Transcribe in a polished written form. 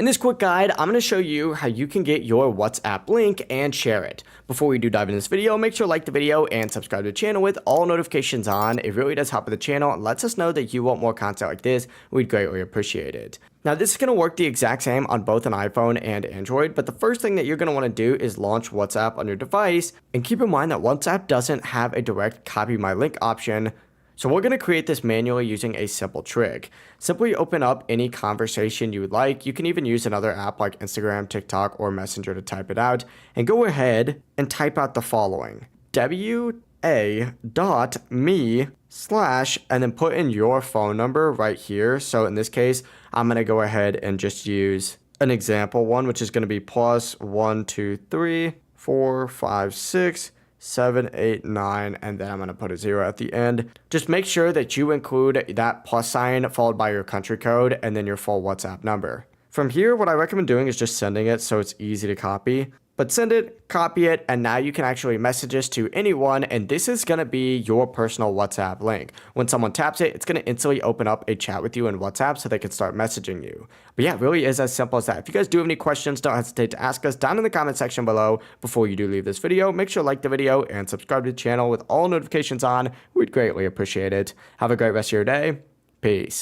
In this quick guide, I'm going to show you how you can get your WhatsApp link and share it. Before we do dive into this video, make sure to like the video and subscribe to the channel with all notifications on. It really does help with the channel and lets us know that you want more content like this. We'd greatly appreciate it. Now, this is going to work the exact same on both an iPhone and Android, but the first thing that you're going to want to do is launch WhatsApp on your device. And keep in mind that WhatsApp doesn't have a direct copy my link option. So we're going to create this manually using a simple trick. Simply open up any conversation you would like. You can even use another app like Instagram, TikTok, or Messenger to type it out. And go ahead and type out the following. wa.me/ and then put in your phone number right here. So in this case, I'm going to go ahead and just use an example one, which is going to be +1 2 3 4 5 6 7 8 9, and then I'm going to put a 0 at the end. Just make sure that you include that plus sign followed by your country code and then your full WhatsApp number. From here, what I recommend doing is just sending it so it's easy to copy. But send it, copy it, and now you can actually message this to anyone, and this is going to be your personal WhatsApp link. When someone taps it, it's going to instantly open up a chat with you in WhatsApp so they can start messaging you. But yeah, it really is as simple as that. If you guys do have any questions, don't hesitate to ask us down in the comment section below. Before you do leave this video, make sure to like the video and subscribe to the channel with all notifications on. We'd greatly appreciate it. Have a great rest of your day. Peace.